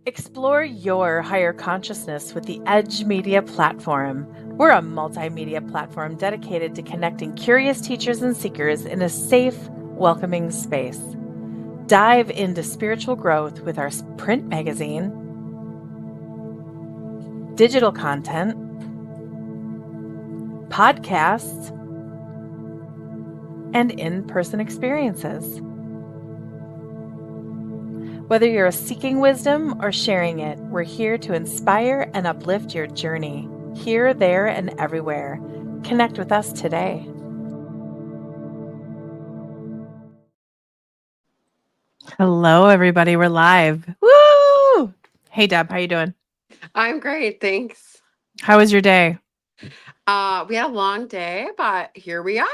Explore your higher consciousness with the Edge Media Platform. We're a multimedia platform dedicated to connecting curious teachers and seekers in a safe, welcoming space. Dive into spiritual growth with our print magazine, digital content, podcasts, and in-person experiences. Whether you're seeking wisdom or sharing it, we're here to inspire and uplift your journey, here, there, and everywhere. Connect with us today. Hello, everybody. We're live. Woo! Hey, Deb. How you doing? I'm great, thanks. How was your day? We had a long day, but here we are.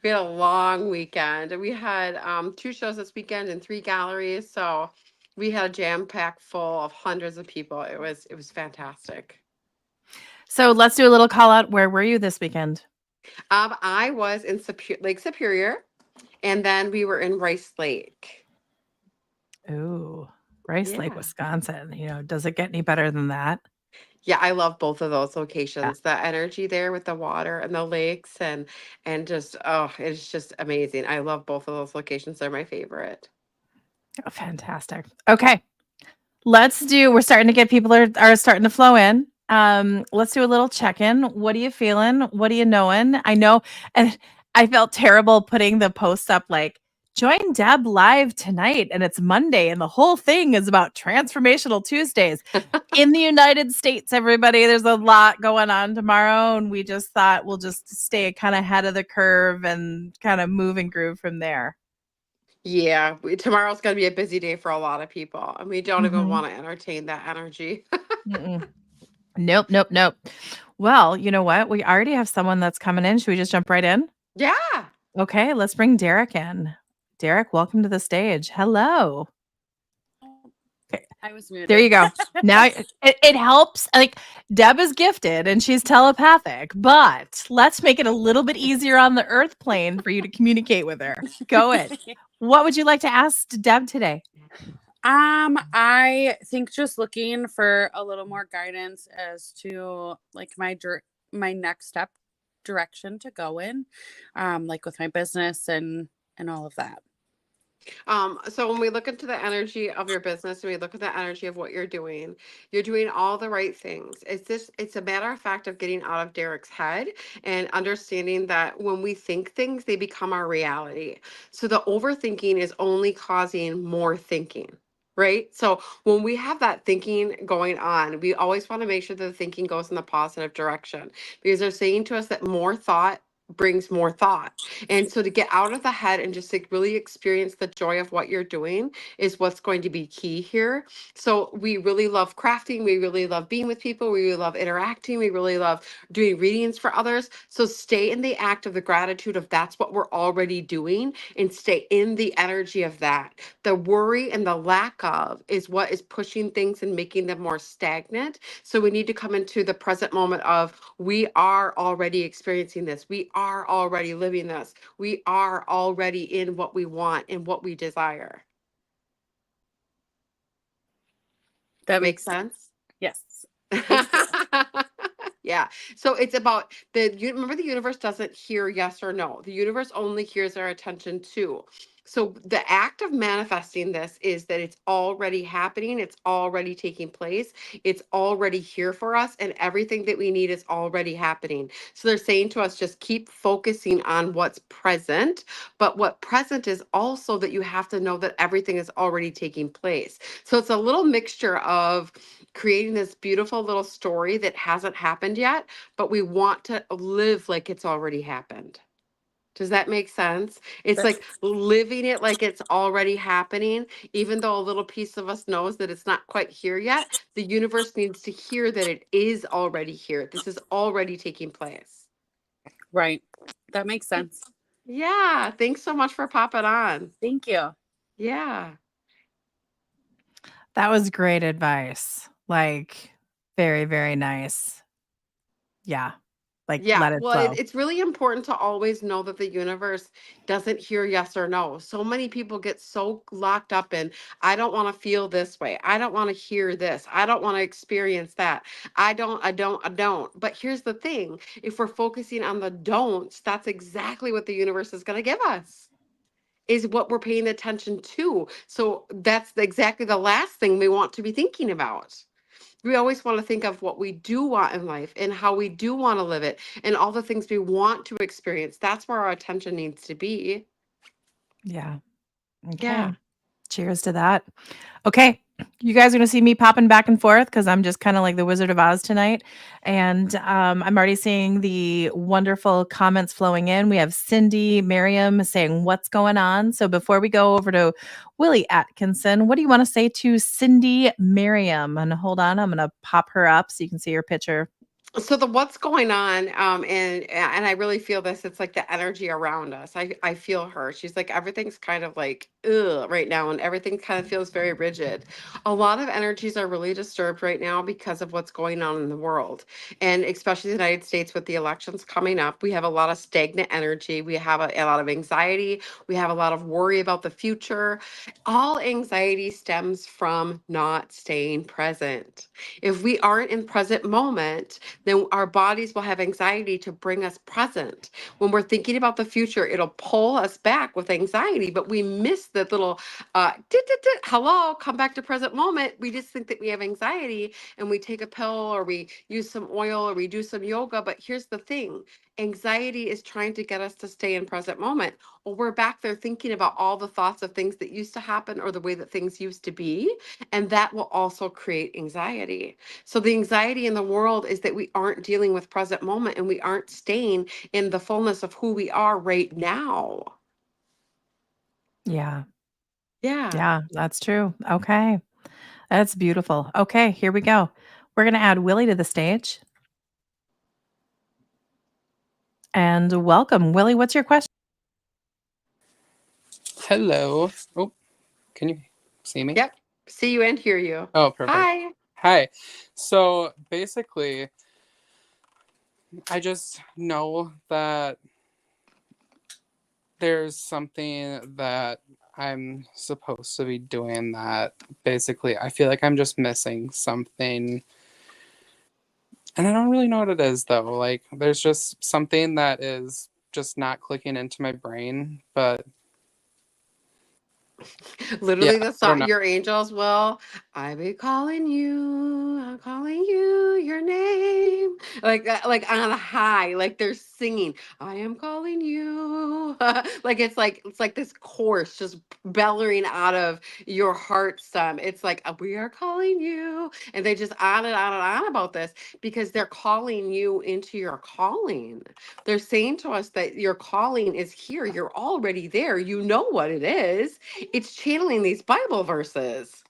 We had a long weekend. We had 2 shows this weekend and 3 galleries, so we had a jam pack full of hundreds of people. It was fantastic. So let's do a little call out. Where were you this weekend? I was in Lake Superior, and then we were in Rice Lake. Ooh, Rice Lake, Yeah. Wisconsin. Does it get any better than that? Yeah, I love both of those Yeah. locations. The energy there with the water and the lakes and just it's just amazing. I love both of those locations. They're my favorite. Oh, fantastic. Okay. We're starting to get people are starting to flow in. Let's do a little check-in. What are you feeling? What are you knowing? I know, and I felt terrible putting the post up like join Deb live tonight, and it's Monday, and the whole thing is about Transformational Tuesdays in the United States. Everybody, there's a lot going on tomorrow, and we just thought we'll just stay kind of ahead of the curve and kind of move and groove from there. Yeah, tomorrow's going to be a busy day for a lot of people, and we don't even Mhm. want to entertain that energy. Mm-mm. Nope, nope, nope. Well, you know what? We already have someone that's coming in. Should we just jump right in? Yeah. Okay, let's bring Derek in. Derek, welcome to the stage. Hello. Okay, I was there muted. you go. Now it helps. Like Deb is gifted and she's telepathic, but let's make it a little bit easier on the earth plane for you to communicate with her. Go ahead. What would you like to ask Deb today? I think just looking for a little more guidance as to like my next step direction to go in, like with my business and all of that. So when we look into the energy of your business and we look at the energy of what you're doing all the right things. It's a matter of fact of getting out of Derek's head and understanding that when we think things, they become our reality. So the overthinking is only causing more thinking. Right. So when we have that thinking going on, we always want to make sure that the thinking goes in the positive direction because they're saying to us that more thought brings more thought. And so to get out of the head and just like really experience the joy of what you're doing is what's going to be key here. So we really love crafting, we really love being with people, we really love interacting, we really love doing readings for others. So stay in the act of the gratitude of that's what we're already doing and stay in the energy of that. The worry and the lack of is what is pushing things and making them more stagnant. So we need to come into the present moment of we are already experiencing this. We are already living this. We are already in what we want and what we desire. That Make makes sense? yes. Thank you. Yeah. So it's about you remember the universe doesn't hear yes or no. The universe only hears our attention to. So the act of manifesting this is that it's already happening, it's already taking place, it's already here for us, and everything that we need is already happening. So they're saying to us, just keep focusing on what's present. But what present is also that you have to know that everything is already taking place. So it's a little mixture of creating this beautiful little story that hasn't happened yet, but we want to live like it's already happened. Does that make sense? It's That like living it like it's already happening, even though a little piece of us knows that it's not quite here yet. The universe needs to hear that it is already here. This is already taking place. right. That makes sense. Yeah. Thanks so much for popping on. Thank you. Yeah. That was great advice. Like very, very nice. Yeah. like Yeah, let it well, flow. it's really important to always know that the universe doesn't hear yes or no. So many people get so locked up in, I don't want to feel this way. I don't want to hear this. I don't want to experience that. I don't. But here's the thing, if we're focusing on the don'ts, that's exactly what the universe is going to give us. Is what we're paying attention to. So that's exactly the last thing we want to be thinking about. We always want to think of what we do want in life and how we do want to live it and all the things we want to experience. That's where our attention needs to be. Yeah. Okay. Yeah. Cheers to that. Okay. You guys are going to see me popping back and forth because I'm just kind of like the Wizard of Oz tonight. And I'm already seeing the wonderful comments flowing in. We have Cindy, Miriam saying, what's going on? So before we go over to Willie Atkinson, what do you want to say to Cindy, Miriam? And hold on, I'm going to pop her up so you can see her picture. So the what's going on, and I really feel this, it's like the energy around us. I feel her. She's like everything's kind of like ugh right now, and everything kind of feels very rigid. A lot of energies are really disturbed right now because of what's going on in the world, and especially the United States with the elections coming up. We have a lot of stagnant energy. We have a lot of anxiety. We have a lot of worry about the future. All anxiety stems from not staying present. If we aren't in present moment, then our bodies will have anxiety to bring us present. When we're thinking about the future, it'll pull us back with anxiety, but we miss that little hello, come back to present moment. We just think that we have anxiety and we take a pill or we use some oil or we do some yoga. But here's the thing, anxiety is trying to get us to stay in present moment. Well, we're back there thinking about all the thoughts of things that used to happen or the way that things used to be. And that will also create anxiety. So the anxiety in the world is that we aren't dealing with present moment and we aren't staying in the fullness of who we are right now. Yeah. Yeah. Yeah, that's true. Okay. That's beautiful. Okay, here we go. We're going to add Willie to the stage and welcome. Willie, what's your question? Hello. Oh, can you see me? Yep. See you and hear you. Oh, perfect. Hi. Hi. So basically, I just know that there's something that I'm supposed to be doing that basically I feel like I'm just missing something. And I don't really know what it is though. Like, there's just something that is just not clicking into my brain. But yeah, Literally the I don't song, know. your angels will, I be calling you, I'm calling you your name. Like that, like on a high, like they're singing, I am calling you. Like it's like this chorus just bellowing out of your heart stem. It's like we are calling you. And they just on and on and on about this because they're calling you into your calling. They're saying to us that your calling is here. You're already there. You know what it is. It's channeling these Bible verses.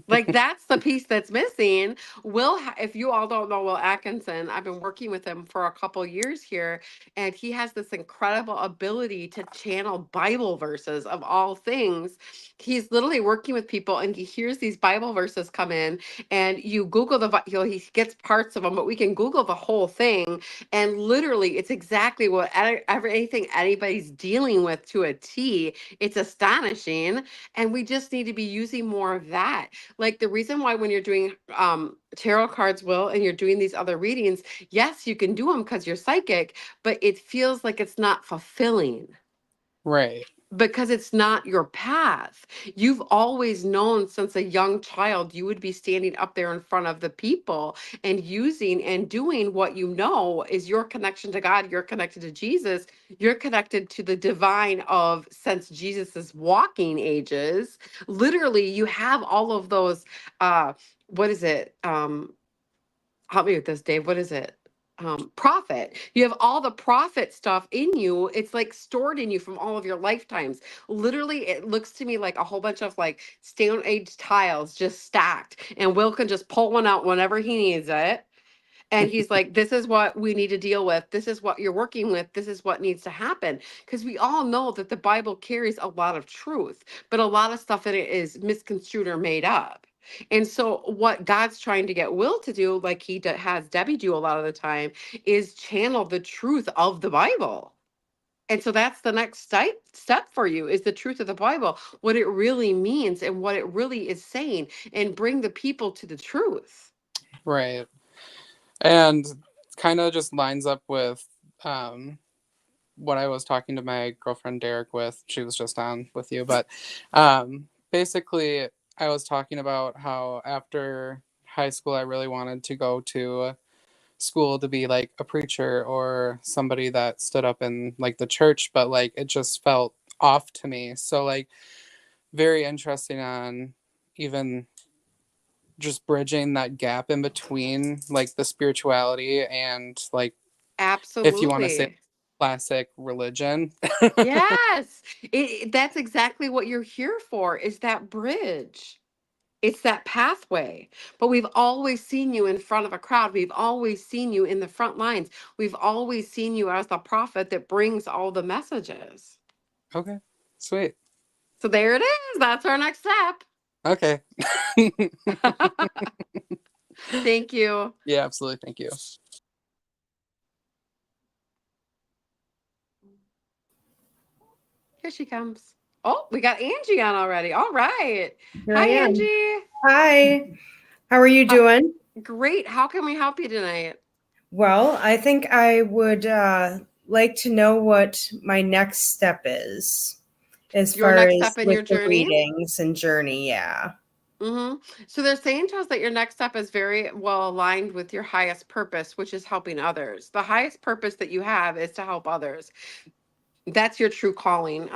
Like that's the piece that's missing. If you all don't know Will Atkinson, I've been working with him for a couple years here, and he has this incredible ability to channel Bible verses of all things. He's literally working with people, and he hears these Bible verses come in, and you Google he gets parts of them, but we can Google the whole thing, and literally, it's exactly what anything anybody's dealing with to a T. It's astonishing, and we just need to be using more of that. Like the reason why when you're doing tarot cards, Will, and you're doing these other readings, yes, you can do them because you're psychic, but it feels like it's not fulfilling Right. because it's not your path. You've always known since a young child you would be standing up there in front of the people and using and doing what you know is your connection to God. You're connected to Jesus. You're connected to the divine of since Jesus's walking ages. Literally, you have all of those what is it? Help me with this, Dave. What is it? Profit. You have all the profit stuff in you. It's like stored in you from all of your lifetimes. Literally, it looks to me like a whole bunch of like stone age tiles just stacked. And Will can just pull one out whenever he needs it. And he's like, this is what we need to deal with. This is what you're working with. This is what needs to happen. Because we all know that the Bible carries a lot of truth, but a lot of stuff in it is misconstrued or made up. And so, what God's trying to get Will to do, like has Debbie do a lot of the time, is channel the truth of the Bible. And so that's the next step for you is the truth of the Bible, what it really means and what it really is saying, and bring the people to the truth. Right. And kind of just lines up with um, what I was talking to my girlfriend Derek with. She was just on with you, but basically, I was talking about how after high school, I really wanted to go to school to be like a preacher or somebody that stood up in like the church, but like it just felt off to me. So, like, very interesting on even just bridging that gap in between like the spirituality and like, if you want to say, Absolutely. classic religion. Yes. That's exactly what you're here for, is that bridge. It's that pathway. But we've always seen you in front of a crowd. We've always seen you in the front lines. We've always seen you as the prophet that brings all the messages. Okay, sweet. So there it is. That's our next step. Okay. Thank you. Yeah, absolutely. Thank you. Here she comes. Oh, we got Angie on already. All right. Here I Hi, am. Angie. Hi. How are you Uh, doing? Great. How can we help you tonight? Well, I think I would like to know what my next step is as Your far next as step in with your the journey? readings and journey. Yeah. So they're saying to us that your next step is very well aligned with your highest purpose, which is helping others. The highest purpose that you have is to help others. That's your true calling.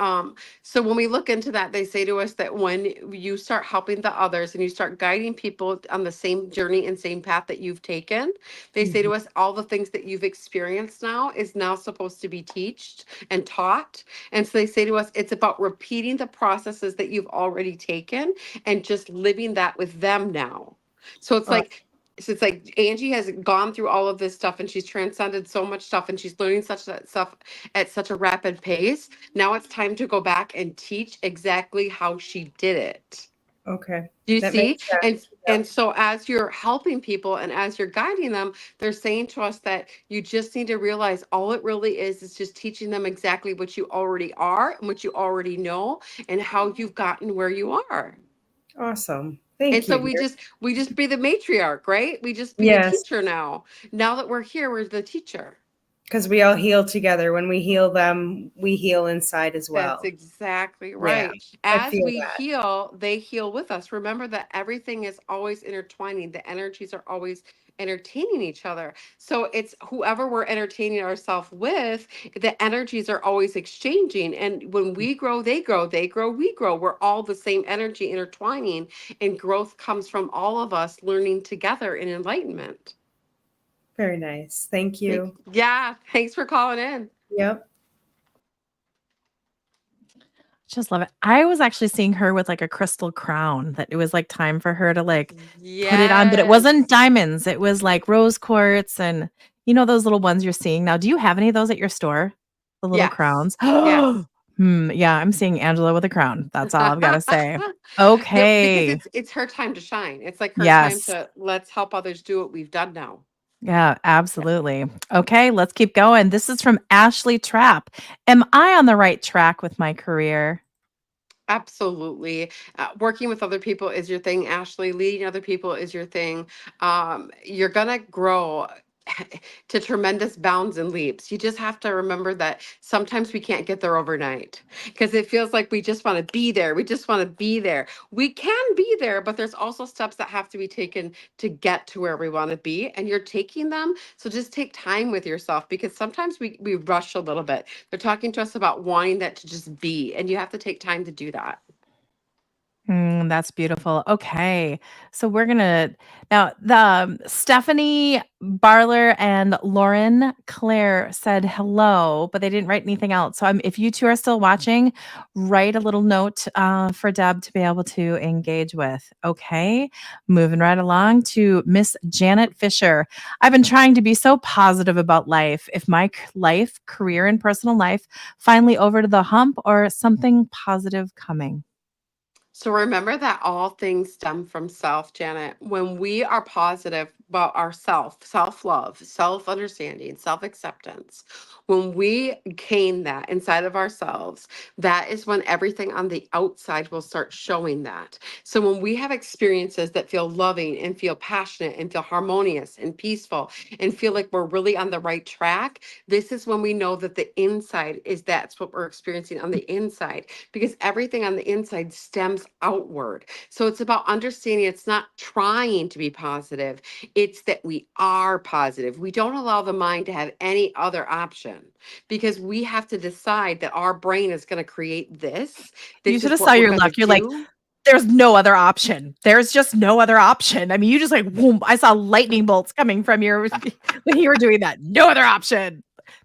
So when we look into that, they say to us that when you start helping the others and you start guiding people on the same journey and same path that you've taken, they say Mhm. to us all the things that you've experienced now is now supposed to be taught and taught. And so they say to us, it's about repeating the processes that you've already taken and just living that with them now. So it's Aw- like it's like Angie has gone through all of this stuff and she's transcended so much stuff and she's learning such that stuff at such a rapid pace. Now it's time to go back and teach exactly how she did it. Okay. Do you That makes see? And sense. and so as you're helping people and as you're guiding them, they're saying to us that you just need to realize all it really is just teaching them exactly what you already are and what you already know and how you've gotten where you are. Awesome. And Thank so you, we dear. just be the matriarch, right? We just be the Yes, teacher now. Now that we're here, we're the teacher. because we all heal together. When we heal them, we heal inside as That's well. exactly Yeah, right. I As feel we that. heal, they heal with us. Remember that everything is always intertwining. The energies are always entertaining each other. So it's whoever we're entertaining ourselves with, the energies are always exchanging. And when we grow, they grow, they grow, we grow. We're all the same energy intertwining, and growth comes from all of us learning together in enlightenment. Very nice. Thank you. Yeah, thanks for calling in. Yep. Just love it. I was actually seeing her with like a crystal crown that it was like time for her to like put it on, but it wasn't Yes. diamonds. It was like rose quartz and those little ones you're seeing now. Do you have any of those at your store? The little Yes. crowns? Yes. Yeah, I'm seeing Angela with a crown. That's all I've got to say. Because Okay. it's her time to shine. It's like her time Yes. to let's help others do what we've done now. Yeah, Yeah. absolutely. Okay, let's keep going. This is from Ashley Trapp. Am I on the right track with my career? Absolutely. Working with other people is your thing, Ashley. Leading other people is your thing. You're going to grow to tremendous bounds and leaps. You just have to remember that sometimes we can't get there overnight because it feels like we just want to be there. We just want to be there. We can be there, but there's also steps that have to be taken to get to where we want to be. And you're taking them. So just take time with yourself because sometimes we rush a little bit. They're talking to us about wanting that to just be, and you have to take time to do that. That's beautiful. Okay. So we're going to now the Stephanie Barler and Lauren Claire said hello, but they didn't write anything else. So if you two are still watching, write a little note for Deb to be able to engage with. Okay. Moving right along to Miss Janet Fisher. I've been trying to be so positive about life. If my life, career, and personal life finally over to the hump or something positive coming. So remember that all things stem from self, Janet. When we are positive about ourself, self-love, self-understanding, self-acceptance, when we gain that inside of ourselves, that is when everything on the outside will start showing that. So when we have experiences that feel loving and feel passionate and feel harmonious and peaceful and feel like we're really on the right track, this is when we know that the inside is that's what we're experiencing on the inside, because everything on the inside stems outward. So it's about understanding it's not trying to be positive, it's that we are positive. We don't allow the mind to have any other option because we have to decide that our brain is going to create this. You This should is have saw what we're your going to luck. You're like, do. there's no other option. There's just no other option. I mean, you just like, boom, I saw lightning bolts coming from your when you were doing that. No other option.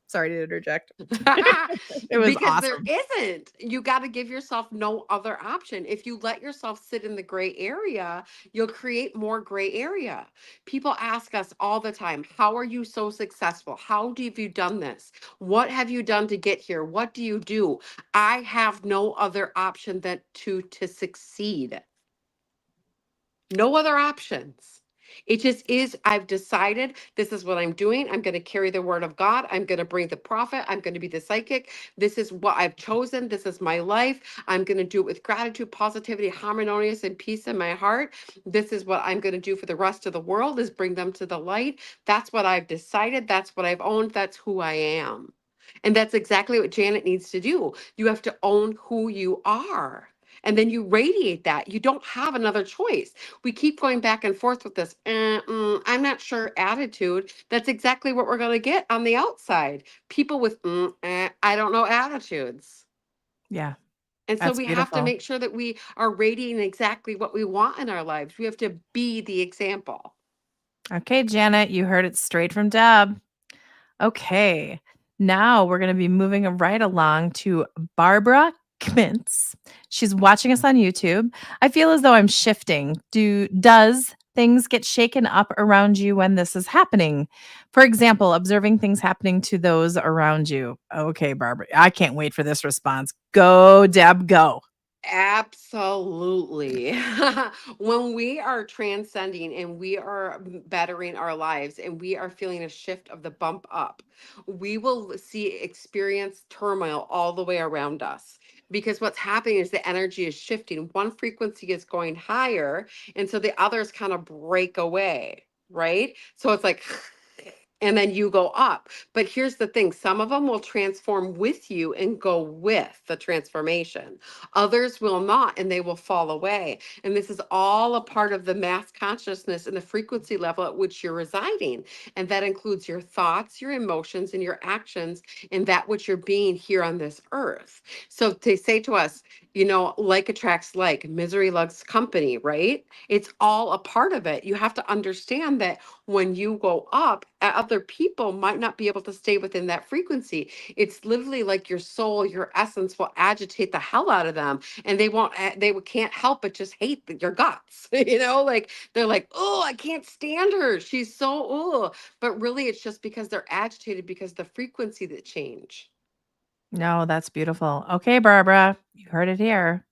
Sorry to interject. It was Because there awesome. isn't. You got to give yourself no other option. If you let yourself sit in the gray area, you'll create more gray area. People ask us all the time, how are you so successful? How have you done this? What have you done to get here? What do you do? I have no other option than to succeed. No other options. It just is. I've decided this is what I'm doing. I'm going to carry the word of God. I'm going to bring the prophet. I'm going to be the psychic. This is what I've chosen. This is my life. I'm going to do it with gratitude, positivity, harmonious, and peace in my heart. This is what I'm going to do for the rest of the world is bring them to the light. That's what I've decided. That's what I've owned. That's who I am. And that's exactly what Janet needs to do. You have to own who you are. And then you radiate that. You don't have another choice. We keep going back and forth with this, I'm not sure attitude. That's exactly what we're going to get on the outside. People with, I don't know attitudes. Yeah, And so that's we have to beautiful. make sure that we are radiating exactly what we want in our lives. We have to be the example. Okay, Janet, you heard it straight from Deb. Okay. Now we're going to be moving right along to Barbara Kmintz. She's watching us on YouTube. I feel as though I'm shifting. Does things get shaken up around you when this is happening? For example, observing things happening to those around you. Okay, Barbara. I can't wait for this response. Go, Deb, go. Absolutely. When we are transcending and we are bettering our lives and we are feeling a shift of the bump up, we will experience turmoil all the way around us. Because what's happening is the energy is shifting. One frequency is going higher, and so the others kind of break away, right? So it's like, and then you go up. But here's the thing, some of them will transform with you and go with the transformation. Others will not, and they will fall away. And this is all a part of the mass consciousness and the frequency level at which you're residing. And that includes your thoughts, your emotions, and your actions, and that which you're being here on this earth. So they say to us, like attracts like, misery loves company, right? It's all a part of it. You have to understand that when you go up, other people might not be able to stay within that frequency. It's literally like your soul, your essence will agitate the hell out of them, and they can't help but just hate your guts. Like they're like, oh, I can't stand her. She's so, oh, but really it's just because they're agitated because the frequency that change. No, that's beautiful. Okay, Barbara, you heard it here.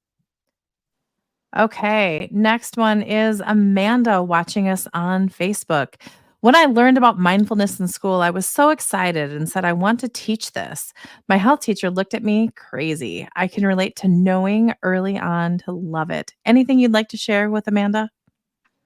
Okay, next one is Amanda watching us on Facebook. When I learned about mindfulness in school, I was so excited and said, I want to teach this. My health teacher looked at me crazy. I can relate to knowing early on to love it. Anything you'd like to share with Amanda?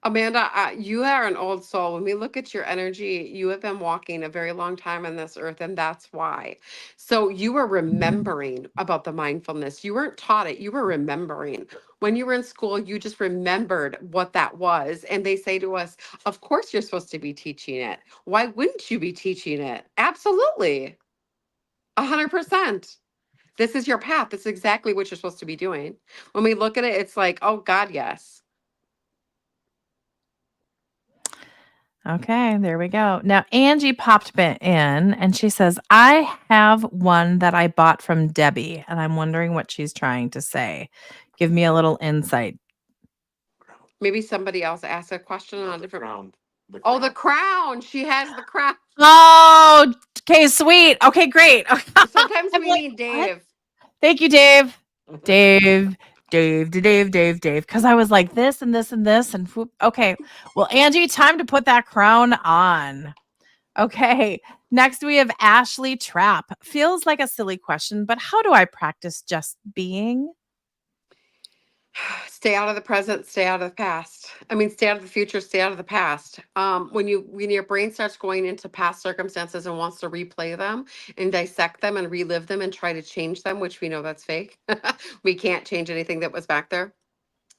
Amanda, you are an old soul. When we look at your energy, you have been walking a very long time on this earth, and that's why. So you were remembering about the mindfulness. You weren't taught it, you were remembering. When you were in school, you just remembered what that was. And they say to us, of course, you're supposed to be teaching it. Why wouldn't you be teaching it? Absolutely. 100%. This is your path. This is exactly what you're supposed to be doing. When we look at it, it's like, oh, God, yes. Okay, there we go. Now, Angie popped in and she says, I have one that I bought from Debbie, and I'm wondering what she's trying to say. Give me a little insight. Maybe somebody else asked a question on a different round. Oh, the crown. She has the crown. Oh, okay, sweet. Okay, great. Sometimes I'm we like, need what? Dave. Thank you, Dave. Dave, Dave, because I was like this and this and this and okay. Well, Angie, time to put that crown on. Okay. Next, we have Ashley Trapp. Feels like a silly question, but how do I practice just being? Stay out of the present, stay out of the past. I mean, stay out of the future, stay out of the past. When your brain starts going into past circumstances and wants to replay them and dissect them and relive them and try to change them, which we know that's fake. We can't change anything that was back there.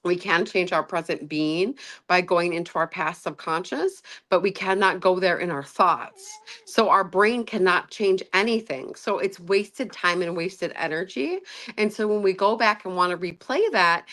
We can change our present being by going into our past subconscious, but we cannot go there in our thoughts. So our brain cannot change anything. So it's wasted time and wasted energy. And so when we go back and want to replay that,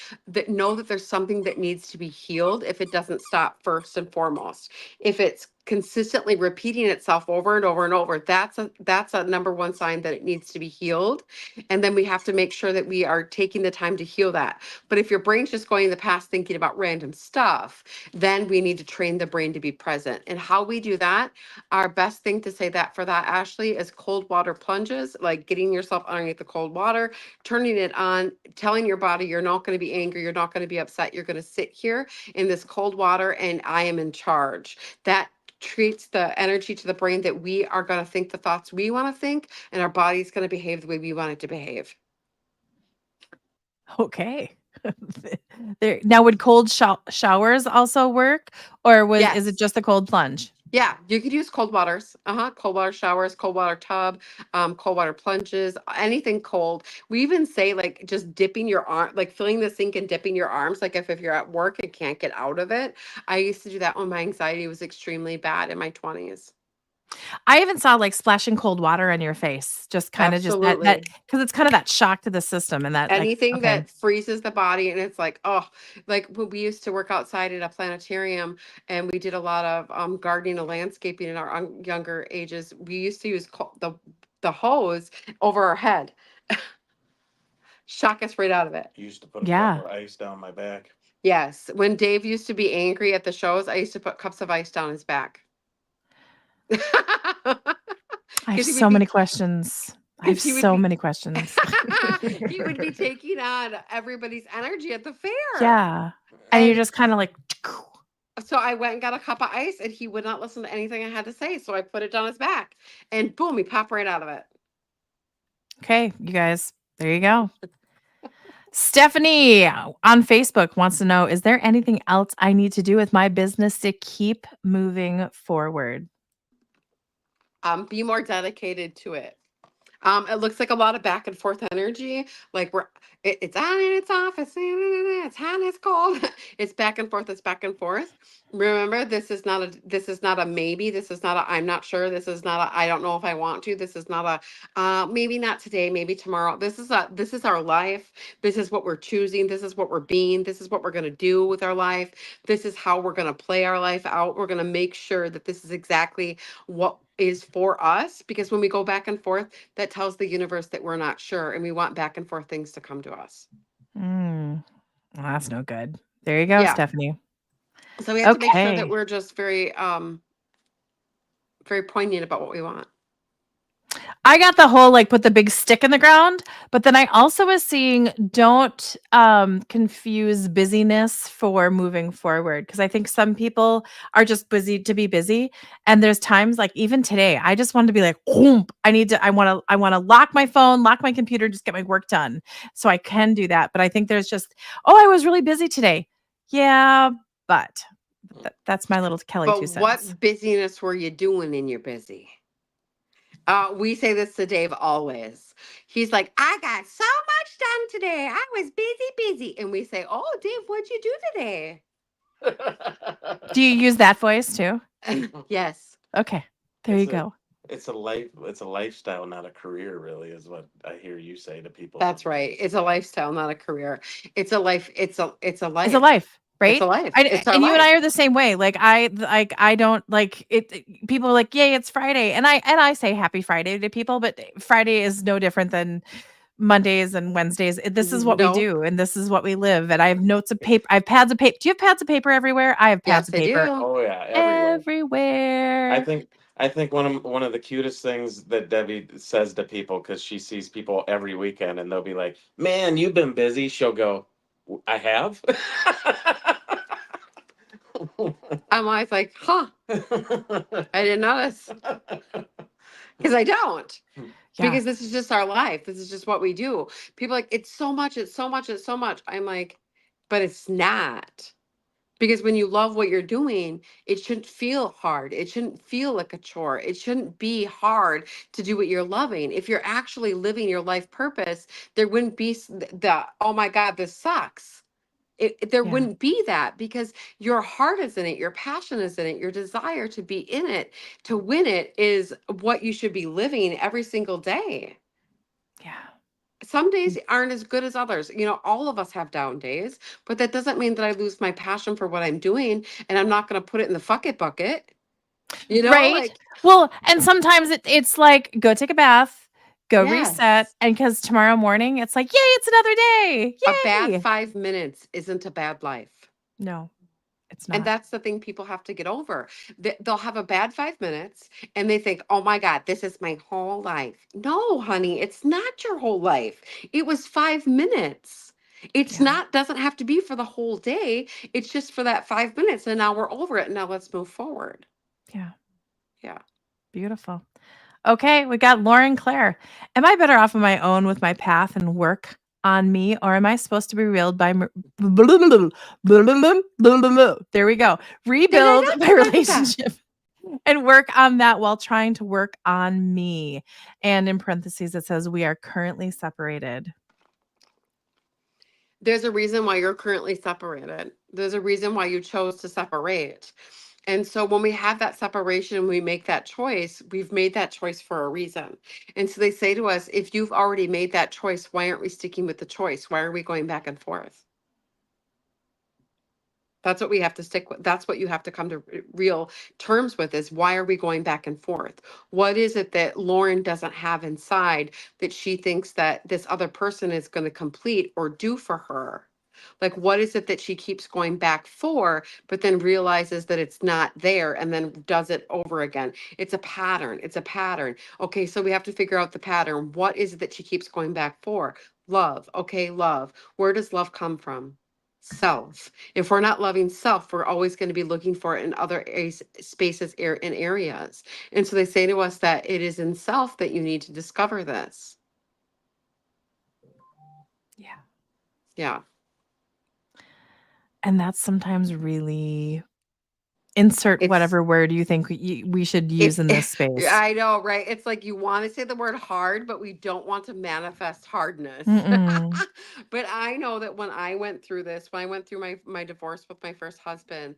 know that there's something that needs to be healed if it doesn't stop first and foremost. If it's consistently repeating itself over and over and over, that's a number one sign that it needs to be healed. And then we have to make sure that we are taking the time to heal that. But if your brain's just going in the past thinking about random stuff, then we need to train the brain to be present. And how we do that, our best thing to say that for that, Ashley, is cold water plunges, like getting yourself underneath the cold water, turning it on, telling your body you're not going to be angry, you're not going to be upset, you're going to sit here in this cold water and I am in charge. That treats the energy to the brain that we are going to think the thoughts we want to think, and our body's going to behave the way we want it to behave. Okay. There now, would cold showers also work, or is it Yes. just the cold plunge? Yeah, you could use cold waters. Cold water showers, cold water tub, cold water plunges, anything cold. We even say like just dipping your arm, like filling the sink and dipping your arms, like if you're at work and can't get out of it. I used to do that when my anxiety was extremely bad in my 20s. I even saw like splashing cold water on your face, just kind of just that Absolutely. because it's kind of that shock to the system and that like Anything okay. that freezes the body, and it's like, oh, like when we used to work outside at a planetarium and we did a lot of gardening and landscaping in our younger ages. We used to use the hose over our head. Shock us right out of it. You used to put a Yeah. cup of ice down my back. Yes, when Dave used to be angry at the shows, I used to put cups of ice down his back. I have Because he would so be many questions. I have because he would so be many questions. he would be taking on everybody's energy at the fair. Yeah. And you're And just kind of like so I went and got a cup of ice and he would not listen to anything I had to say. So I put it down his back and boom, he popped right out of it. okay, you guys. There you go. Stephanie on Facebook wants to know, is there anything else I need to do with my business to keep moving forward? Be more dedicated to it. It looks like a lot of back and forth energy. Like it's on and it's off. It's hot and it's cold. It's back and forth. It's back and forth. Remember, this is not a maybe. This is not a I'm not sure. This is not a I don't know if I want to. This is not a maybe not today, maybe tomorrow. This is our life. This is what we're choosing. This is what we're being. This is what we're gonna do with our life. This is how we're gonna play our life out. We're gonna make sure that this is exactly what is for us, because when we go back and forth, that tells the universe that we're not sure and we want back and forth things to come to us. Well, that's no good. There you go, Yeah. Stephanie. So we have to make sure that Okay. we're just very very poignant about what we want. I got the whole like put the big stick in the ground, but then I also was seeing don't confuse busyness for moving forward, because I think some people are just busy to be busy, and there's times like even today I just wanted to be like "Whoomp." I want to lock my phone, lock my computer, just get my work done. So I can do that, but I think there's just I was really busy today. Yeah, but that's my little Kelly But 2 cents. what busyness were you doing in your busy? We say this to Dave always. He's like, I got so much done today. I was busy. And we say, oh, Dave, what'd you do today? Do you use that voice too? Yes. Okay. There you go. It's a lifestyle, not a career, really, is what I hear you say to people. That's right. It's a lifestyle, not a career. It's a life. It's a life. It's a life, right? It's a life. It's our And you and life. I are the same way. I don't like it. People are like, "Yay, it's Friday," and I say Happy Friday to people, but Friday is no different than Mondays and Wednesdays. This is what we No. do, and this is what we live. And I have notes of paper. I have pads of paper. Do you have pads of paper everywhere? I have pads Yes, of I paper do. Oh yeah, everywhere. I think one of the cutest things that Debbie says to people, because she sees people every weekend and they'll be like, "Man, you've been busy." She'll go, I have. I'm always like, huh, I didn't notice. Because I don't. Yeah. Because this is just our life. This is just what we do. People are like, it's so much, it's so much, it's so much. I'm like, but it's not. Because when you love what you're doing, it shouldn't feel hard. It shouldn't feel like a chore. It shouldn't be hard to do what you're loving. If you're actually living your life purpose, there wouldn't be the, oh my God, this sucks. There Yeah. wouldn't be that because your heart is in it, your passion is in it, your desire to be in it, to win it is what you should be living every single day. Yeah. Some days aren't as good as others. You know, all of us have down days, but that doesn't mean that I lose my passion for what I'm doing and I'm not going to put it in the fuck it bucket. You know, Right? like, Well, and sometimes it's like, go take a bath, go reset, yes, and because tomorrow morning, it's like, "Yay, it's another day. a bad Yay." 5 minutes isn't a bad life. No, it's And not. that's the thing people have to get over. They'll have a bad 5 minutes and they think, oh my God, this is my whole life. No, honey, it's not your whole life. It was 5 minutes. It's Yeah. not, doesn't have to be for the whole day. It's just for that 5 minutes. And now we're over it. Now let's move forward. Yeah. Yeah. Beautiful. Okay, we got Lauren Claire. Am I better off on my own with my path and work on me, or am I supposed to be revealed by there we go. Rebuild my Da-da-da-da-da-da. relationship and work on that while trying to work on me. And in parentheses, it says we are currently separated. There's a reason why you're currently separated. There's a reason why you chose to separate. And so when we have that separation, we make that choice, we've made that choice for a reason. And so they say to us, if you've already made that choice, why aren't we sticking with the choice? Why are we going back and forth? That's what we have to stick with. That's what you have to come to real terms with is why are we going back and forth? What is it that Lauren doesn't have inside that she thinks that this other person is going to complete or do for her? Like, what is it that she keeps going back for, but then realizes that it's not there and then does it over again? It's a pattern. It's a pattern. Okay, so we have to figure out the pattern. What is it that she keeps going back for? Love. Okay, love. Where does love come from? Self. If we're not loving self, we're always going to be looking for it in other spaces and areas. And so they say to us that it is in self that you need to discover this. Yeah. Yeah. And that's sometimes really insert It's whatever word you think we should use it's in this space. I know, right? It's like you want to say the word hard, but we don't want to manifest hardness. Mm-mm. But I know that when I went through this, when I went through my divorce with my first husband,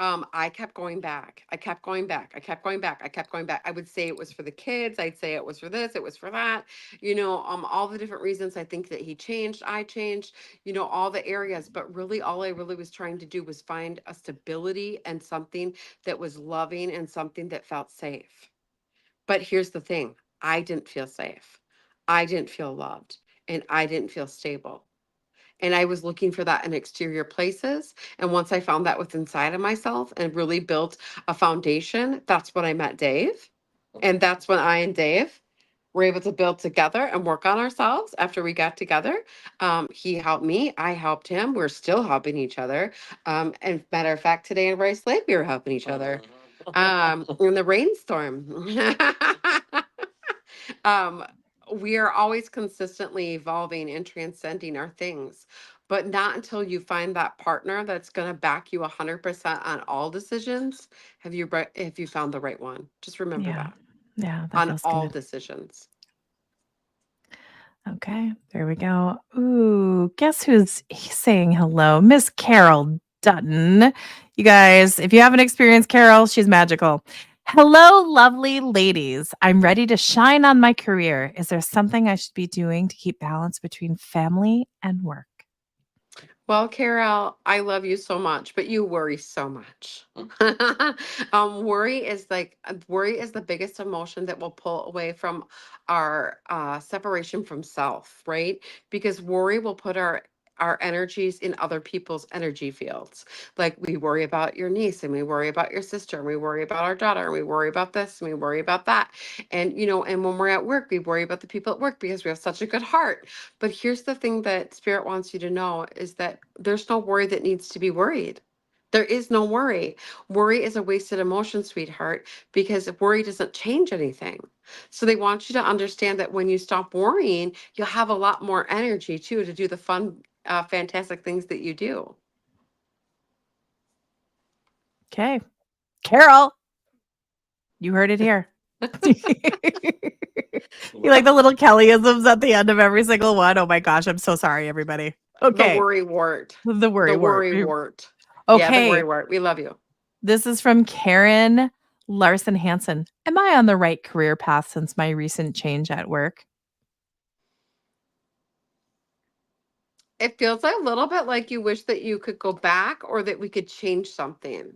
I kept going back. I kept going back. I kept going back. I kept going back. I would say it was for the kids. I'd say it was for this, it was for that. All the different reasons I think that he changed, I changed, all the areas. But really, all I really was trying to do was find a stability and something that was loving and something that felt safe. But here's the thing, I didn't feel safe. I didn't feel loved, and I didn't feel stable. And I was looking for that in exterior places. And once I found that within inside of myself and really built a foundation, that's when I met Dave. And that's when I and Dave were able to build together and work on ourselves after we got together. He helped me, I helped him. We're still helping each other. And matter of fact, today in Rice Lake, we were helping each other in the rainstorm. um, we are always consistently evolving and transcending our things, but not until you find that partner that's going to back you 100% on all decisions. Have you found the right one? Just remember Yeah. that Yeah, that on feels all good. decisions. Okay, there we go. Ooh, guess who's saying hello? Miss Carol Dutton. You guys, if you haven't experienced Carol, she's magical. Hello, lovely ladies. I'm ready to shine on my career. Is there something I should be doing to keep balance between family and work? Well, Carol, I love you so much, but you worry so much. Worry is the biggest emotion that will pull away from our separation from self, right? Because worry will put our energies in other people's energy fields. Like we worry about your niece and we worry about your sister and we worry about our daughter and we worry about this and we worry about that. And, you know, and when we're at work, we worry about the people at work because we have such a good heart. But here's the thing that Spirit wants you to know is that there's no worry that needs to be worried. There is no worry. Worry is a wasted emotion, sweetheart, because worry doesn't change anything. So they want you to understand that when you stop worrying, you'll have a lot more energy too to do the fun, fantastic things that you do. Okay. Carol, you heard it here. You like the little Kellyisms at the end of every single one? Oh my gosh, I'm so sorry, everybody. The Okay. worry wart. The worry The word. worry wart. Yeah, the worry Okay. wart. We love you. This is from Karen Larson Hansen. Am I on the right career path since my recent change at work? It feels a little bit like you wish that you could go back or that we could change something.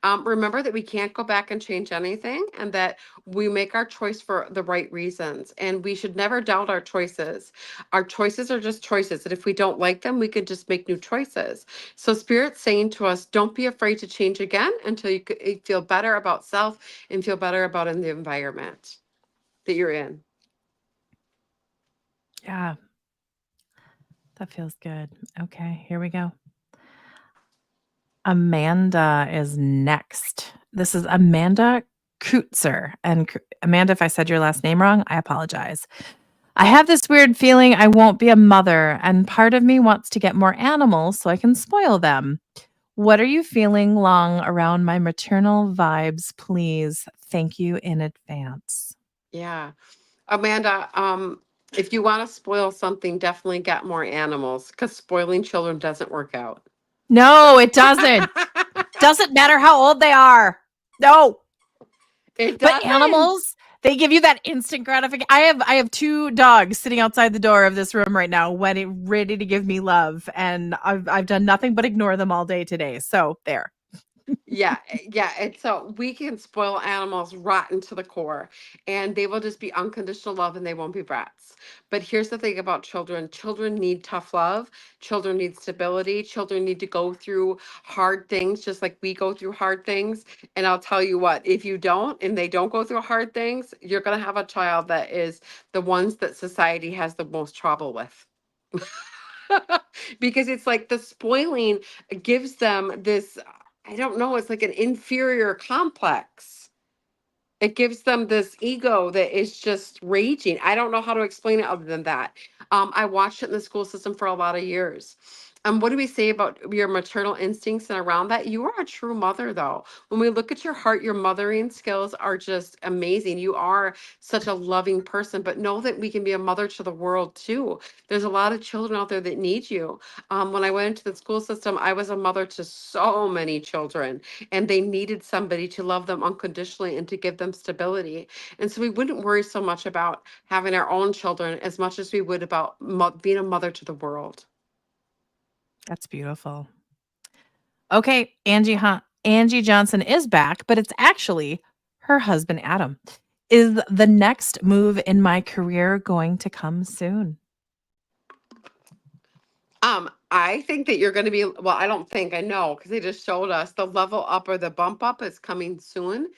Remember that we can't go back and change anything and that we make our choice for the right reasons. And we should never doubt our choices. Our choices are just choices. And if we don't like them, we can just make new choices. So Spirit's saying to us, don't be afraid to change again until you feel better about self and feel better about in the environment that you're in. Yeah, that feels good. Okay, here we go. Amanda is next. This is Amanda Kutzer. And Amanda, if I said your last name wrong, I apologize. I have this weird feeling I won't be a mother, and part of me wants to get more animals so I can spoil them. What are you feeling long around my maternal vibes, please? Thank you in advance. Yeah. Amanda, if you want to spoil something, definitely get more animals because spoiling children doesn't work out. No, it doesn't. Doesn't matter how old they are. No. It But doesn't. animals, they give you that instant gratification. I have 2 dogs sitting outside the door of this room right now, ready to give me love, and I've done nothing but ignore them all day today. So there. Yeah, yeah. And so we can spoil animals rotten to the core, and they will just be unconditional love and they won't be brats. But here's the thing about children children need tough love, children need stability, children need to go through hard things just like we go through hard things. And I'll tell you what, if you don't and they don't go through hard things, you're going to have a child that is the ones that society has the most trouble with. Because it's like the spoiling gives them this, I don't know, it's like an inferior complex. It gives them this ego that is just raging. I don't know how to explain it other than that. I watched it in the school system for a lot of years. What do we say about your maternal instincts and around that? You are a true mother, though. When we look at your heart, your mothering skills are just amazing. You are such a loving person, but know that we can be a mother to the world too. There's a lot of children out there that need you. When I went into the school system, I was a mother to so many children and they needed somebody to love them unconditionally and to give them stability. And so we wouldn't worry so much about having our own children as much as we would about being a mother to the world. That's beautiful. Okay, Angie Johnson is back, but it's actually her husband Adam. Is the next move in my career going to come soon? I think that you're going to be, well, I don't think, I know, because they just showed us the level up or the bump up is coming soon.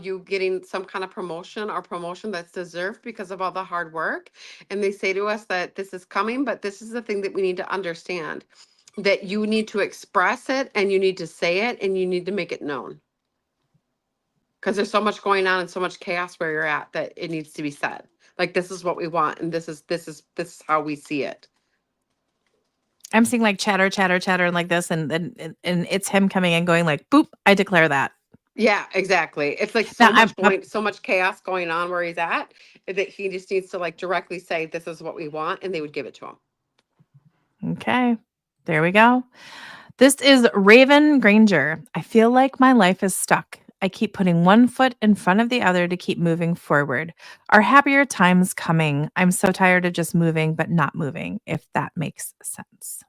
You getting some kind of promotion or promotion that's deserved because of all the hard work. And they say to us that this is coming, but this is the thing that we need to understand that you need to express it and you need to say it and you need to make it known. Because there's so much going on and so much chaos where you're at that it needs to be said. Like this is what we want and this is how we see it. I'm seeing like chatter, chatter, chatter, and like this, and it's him coming and going like, boop, I declare that. Yeah, exactly. It's like Now so much chaos going on where he's at that he just needs to like directly say, this is what we want, and they would give it to him. Okay, there we go. This is Raven Granger. I feel like my life is stuck. I keep putting one foot in front of the other to keep moving forward. Are happier times coming? I'm so tired of just moving, but not moving, if that makes sense.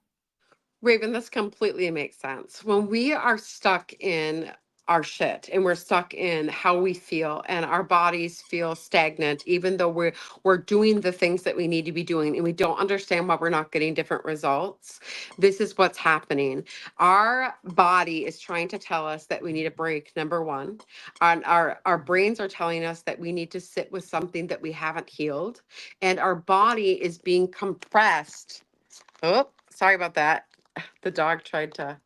Raven, this completely makes sense. When we are stuck in our shit, and we're stuck in how we feel, and our bodies feel stagnant even though we're doing the things that we need to be doing, and we don't understand why we're not getting different results. This is what's happening. Our body is trying to tell us that we need a break, number one. And our brains are telling us that we need to sit with something that we haven't healed, and our body is being compressed. Oh, sorry about that. The dog tried to,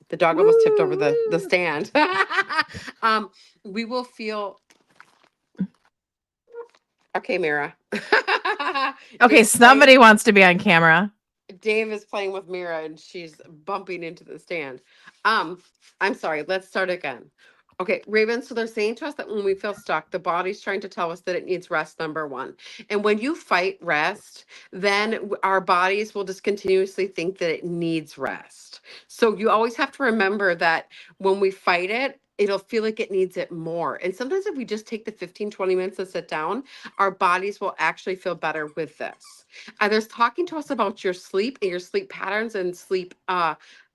the dog almost tipped over the Woo! stand. We will feel, okay, Mira. Okay, Dave's playing, somebody wants to be on camera. Dave is playing with Mira and she's bumping into the stand. I'm sorry, let's start again. Okay, Raven, so they're saying to us that when we feel stuck, the body's trying to tell us that it needs rest, number one. And when you fight rest, then our bodies will just continuously think that it needs rest. So you always have to remember that when we fight it, it'll feel like it needs it more. And sometimes if we just take the 15-20 minutes to sit down, our bodies will actually feel better with this. There's talking to us about your sleep and your sleep patterns and sleep,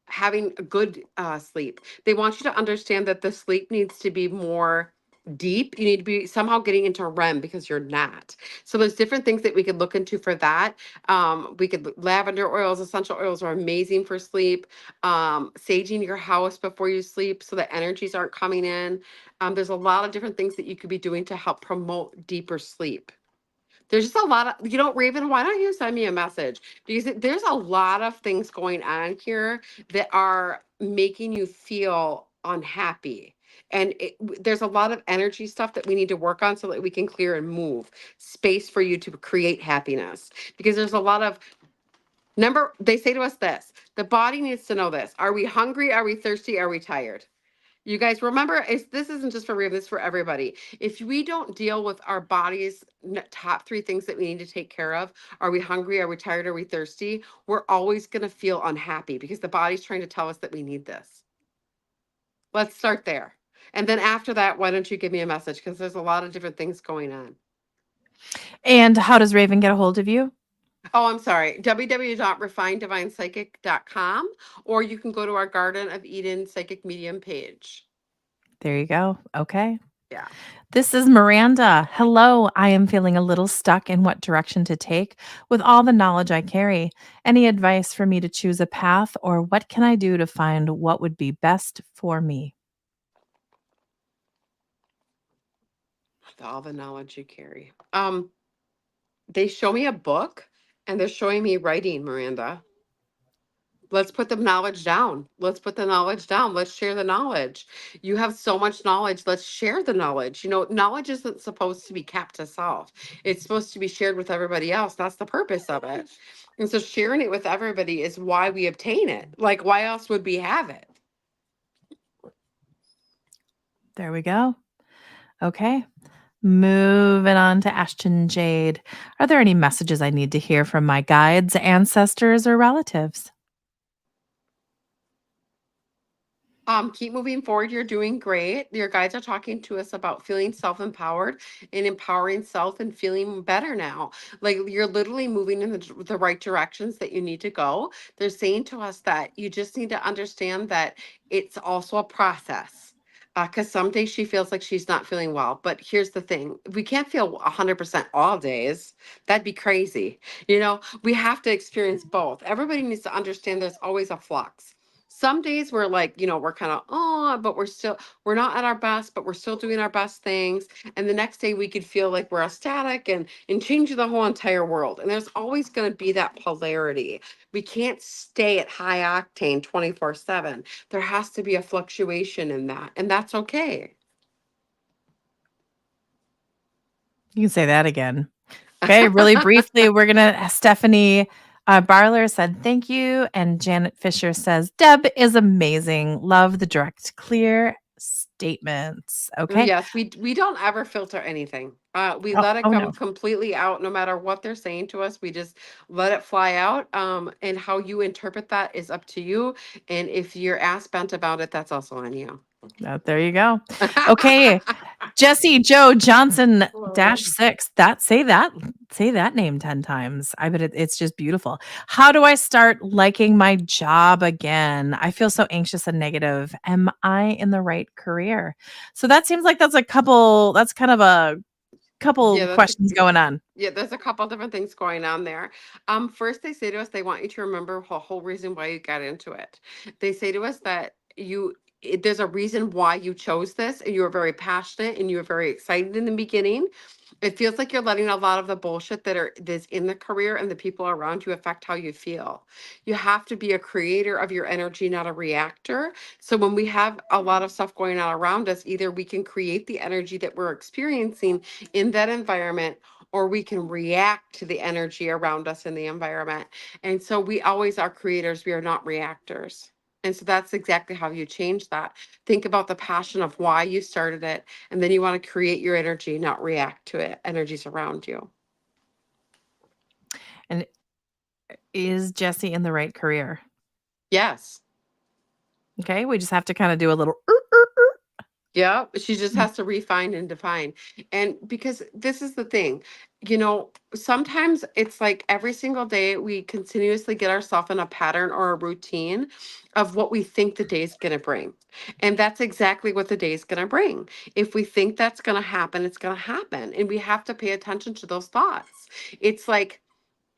having a good sleep. They want you to understand that the sleep needs to be more deep. You need to be somehow getting into REM because you're not. So there's different things that we could look into for that. We could lavender oils, essential oils are amazing for sleep. Saging your house before you sleep so that energies aren't coming in. There's a lot of different things that you could be doing to help promote deeper sleep. There's just a lot of, Raven, why don't you send me a message? Because there's a lot of things going on here that are making you feel unhappy. And there's a lot of energy stuff that we need to work on so that we can clear and move space for you to create happiness. Because there's a lot of, they say to us this, the body needs to know this. Are we hungry? Are we thirsty? Are we tired? You guys remember, this isn't just for Raven, this is for everybody. If we don't deal with our body's top three things that we need to take care of, are we hungry? Are we tired? Are we thirsty? We're always going to feel unhappy because the body's trying to tell us that we need this. Let's start there. And then after that, why don't you give me a message? Because there's a lot of different things going on. And how does Raven get a hold of you? Oh, I'm sorry. www.refinedivinepsychic.com, or you can go to our Garden of Eden Psychic Medium page. There you go. Okay. Yeah. This is Miranda. Hello. I am feeling a little stuck in what direction to take with all the knowledge I carry. Any advice for me to choose a path, or what can I do to find what would be best for me? With all the knowledge you carry. They show me a book and they're showing me writing, Miranda. Let's put the knowledge down. Let's put the knowledge down. Let's share the knowledge. You have so much knowledge. Let's share the knowledge. Knowledge isn't supposed to be kept to self. It's supposed to be shared with everybody else. That's the purpose of it. And so sharing it with everybody is why we obtain it. Like, why else would we have it? There we go. Okay. Moving on to Ashton Jade. Are there any messages I need to hear from my guides, ancestors, or relatives? Keep moving forward. You're doing great. Your guides are talking to us about feeling self-empowered and empowering self and feeling better now. Like you're literally moving in the right directions that you need to go. They're saying to us that you just need to understand that it's also a process. Because some days she feels like she's not feeling well. But here's the thing. We can't feel 100% all days. That'd be crazy. We have to experience both. Everybody needs to understand there's always a flux. Some days we're like, we're kind of, but we're not at our best, but we're still doing our best things. And the next day we could feel like we're ecstatic and change the whole entire world. And there's always going to be that polarity. We can't stay at high octane 24/7. There has to be a fluctuation in that. And that's okay. You can say that again. Okay, really briefly, we're going to, Stephanie Barler said, thank you. And Janet Fisher says, Deb is amazing. Love the direct, clear statements. Okay. Yes, we don't ever filter anything. We Oh, let it oh come no. completely out, no matter what they're saying to us. We just let it fly out. And how you interpret that is up to you. And if you're ass bent about it, that's also on you. There you go. Okay. Jesse Joe Johnson -6. Say that Say that name 10 times. I bet it's just beautiful. How do I start liking my job again? I feel so anxious and negative. Am I in the right career? So that seems like that's kind of a couple Yeah, that's questions going on. yeah, there's a couple different things going on there. First, they say to us they want you to remember the whole reason why you got into it. They say to us that there's a reason why you chose this, and you were very passionate and you were very excited in the beginning. It feels like you're letting a lot of the bullshit that's in the career and the people around you affect how you feel. You have to be a creator of your energy, not a reactor. So when we have a lot of stuff going on around us, either we can create the energy that we're experiencing in that environment, or we can react to the energy around us in the environment. And so we always are creators, we are not reactors. And so that's exactly how you change that. Think about the passion of why you started it, and then you want to create your energy, not react to it, energies around you. And is Jesse in the right career? Yes. Okay, we just have to kind of do a little Yeah, she just has to refine and define. And because this is the thing, sometimes it's like every single day we continuously get ourselves in a pattern or a routine of what we think the day's going to bring. And that's exactly what the day's going to bring. If we think that's going to happen, it's going to happen. And we have to pay attention to those thoughts. It's like,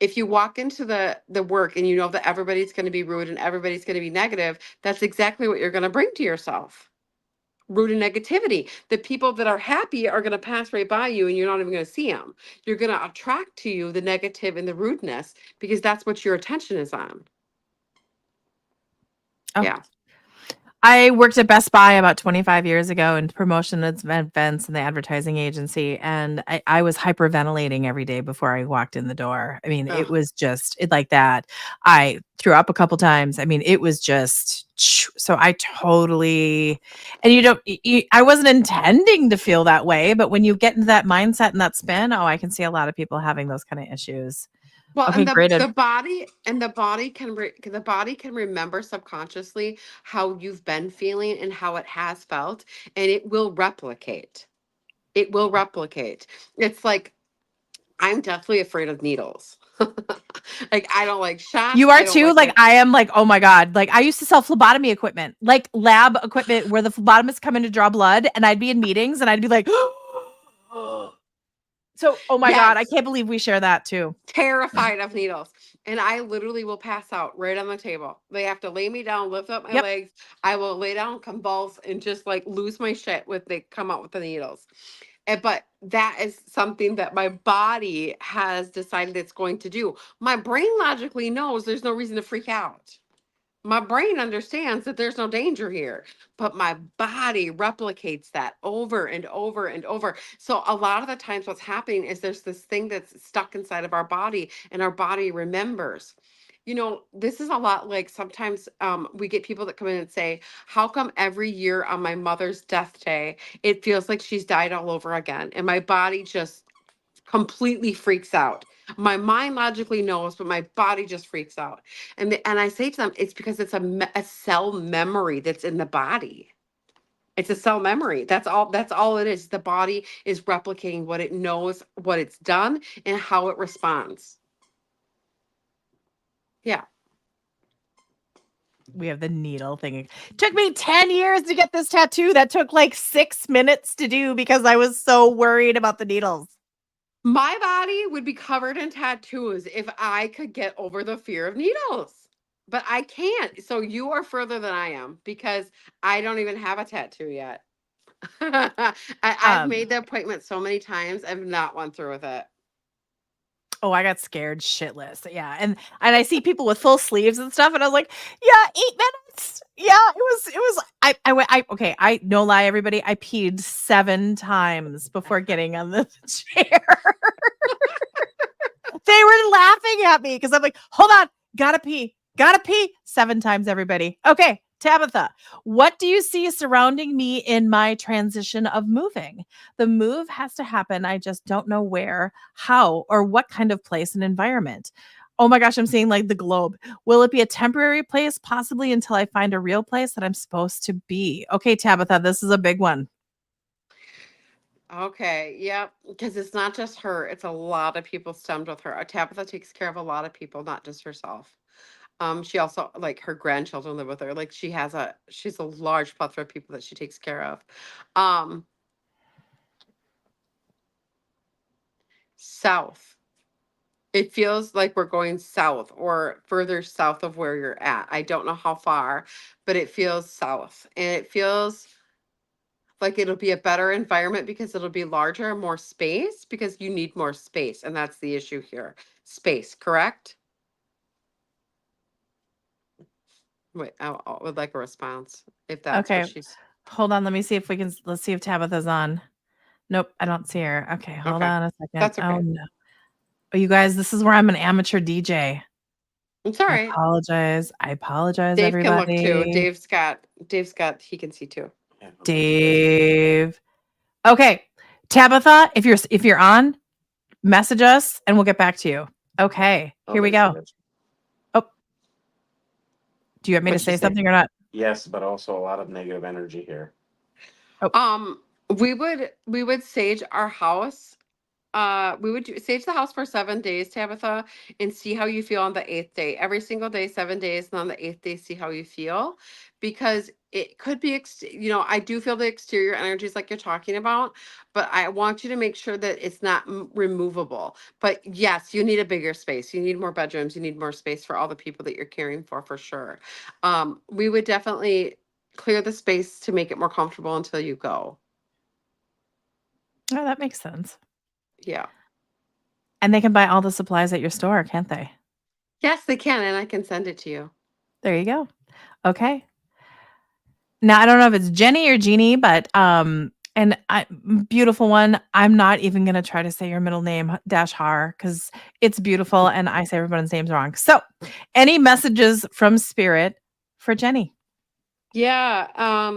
if you walk into the work and you know that everybody's going to be rude and everybody's going to be negative, that's exactly what you're going to bring to yourself. Root and negativity. The people that are happy are going to pass right by you and you're not even going to see them. You're going to attract to you the negative and the rudeness because that's what your attention is on. Oh, Yeah. I worked at Best Buy about 25 years ago in promotion events in the advertising agency, and I was hyperventilating every day before I walked in the door. I mean, it Ugh. was just like that. I threw up a couple times. I mean, it was just so I totally, and I wasn't intending to feel that way, but when you get into that mindset and that spin, I can see a lot of people having those kind of issues. Well, Okay, and great. the body can remember subconsciously how you've been feeling and how it has felt, and it will replicate. It will replicate. It's like I'm definitely afraid of needles. Like I don't like shots. You are I don't too? like Like, I am like, oh my God. Like, I used to sell phlebotomy equipment, like lab equipment where the phlebotomists come in to draw blood, and I'd be in meetings and I'd be like, so, oh my God, I Yes, can't believe we share that too. terrified of needles. And I literally will pass out right on the table. They have to lay me down, lift up my Yep. legs. I will lay down, convulse, and just like lose my shit when they come out with the needles. But that is something that my body has decided it's going to do. My brain logically knows there's no reason to freak out. My brain understands that there's no danger here, but my body replicates that over and over and over. So a lot of the times what's happening is there's this thing that's stuck inside of our body and our body remembers. This is a lot like sometimes we get people that come in and say, how come every year on my mother's death day, it feels like she's died all over again? And my body just completely freaks out. My mind logically knows, but my body just freaks out. And I say to them, it's because it's a cell memory that's in the body. It's a cell memory. That's all. That's all it is. The body is replicating what it knows, what it's done, and how it responds. Yeah. We have the needle thing. It took me 10 years to get this tattoo. That took like 6 minutes to do because I was so worried about the needles. My body would be covered in tattoos if I could get over the fear of needles. But I can't. So you are further than I am because I don't even have a tattoo yet. I've Um, made the appointment so many times. I've not went through with it. Oh, I got scared shitless. Yeah. And I see people with full sleeves and stuff, and I was like, yeah, 8 minutes. Yeah, it was I went okay, I no lie, everybody, I peed 7 times before getting on the chair. They were laughing at me because I'm like, hold on, gotta pee 7 times, everybody. Okay, Tabitha, what do you see surrounding me in my transition of moving? The move has to happen. I just don't know where, how, or what kind of place and environment. Oh my gosh, I'm seeing like the globe. Will it be a temporary place, possibly until I find a real place that I'm supposed to be? Okay, Tabitha, this is a big one. Okay, yep. Because it's not just her; it's a lot of people stemmed with her. Tabitha takes care of a lot of people, not just herself. She also like her grandchildren live with her. Like she's a large plethora of people that she takes care of. Um, South. It feels like we're going south or further south of where you're at. I don't know how far, but it feels south. And it feels like it'll be a better environment because it'll be larger and more space because you need more space. And that's the issue here. Space, correct? Wait, I would like a response if that's what Okay. she's Hold on. Let me see if we can. Let's see if Tabitha's on. Nope, I don't see her. Okay, hold okay. on a second. That's Oh okay. no. Oh, you guys, this is where I'm an amateur DJ. It's all I right. apologize. I apologize, Dave can look too. everybody. Dave's got, he can see too. Yeah, I'm looking at this. Dave. Okay. Tabitha, if you're on, message us and we'll get back to you. Okay, Oh, here we there she go. is. Oh, do you want me to What'd she say say? something or not? Yes, but also a lot of negative energy here. Oh, We would sage our house. We would sage the house for 7 days, Tabitha, and see how you feel on the eighth day. Every single day, 7 days, and on the eighth day, see how you feel, because it could be, I do feel the exterior energies like you're talking about, but I want you to make sure that it's not removable. But yes, you need a bigger space. You need more bedrooms. You need more space for all the people that you're caring for sure. We would definitely clear the space to make it more comfortable until you go. oh, that makes sense. Yeah. And they can buy all the supplies at your store, can't they? Yes, they can, and I can send it to you. There you go. Okay. Now I don't know if it's Jenny or Jeannie, but and beautiful one. I'm not even gonna try to say your middle name dash har because it's beautiful and I say everyone's names wrong. So, any messages from spirit for Jenny? Yeah,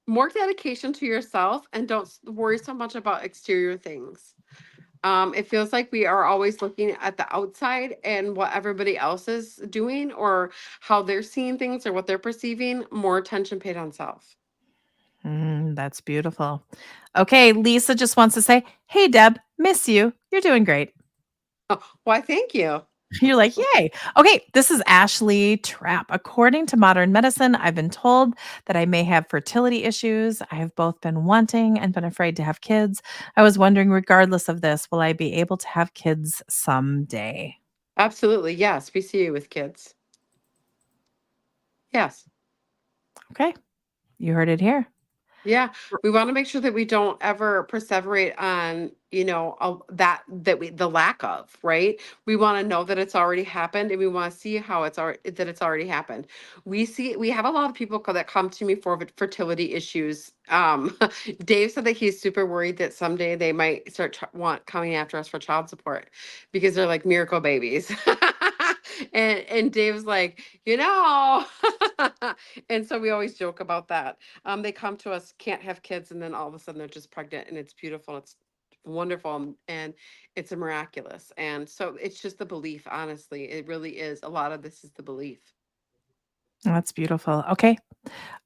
more dedication to yourself and don't worry so much about exterior things. It feels like we are always looking at the outside and what everybody else is doing or how they're seeing things or what they're perceiving. More attention paid on self. That's beautiful. Okay, Lisa just wants to say, "Hey Deb, miss you. You're doing great." Oh, why, thank you. You're like, yay. Okay, this is Ashley Trapp. According to modern medicine, I've been told that I may have fertility issues. I have both been wanting and been afraid to have kids. I was wondering, regardless of this, will I be able to have kids someday? Absolutely. Yes, we see you with kids. Yes. Okay, you heard it here. Yeah, we want to make sure that we don't ever perseverate on, that we the lack of, right? We want to know that it's already happened and we want to see how it's already happened. We have a lot of people that come to me for fertility issues. Dave said that he's super worried that someday they might start coming after us for child support because they're like miracle babies. And Dave's like, and so we always joke about that. They come to us, can't have kids, and then all of a sudden they're just pregnant, and it's beautiful. It's wonderful, and it's a miraculous. And so it's just the belief, honestly. It really is. A lot of this is the belief. That's beautiful. Okay.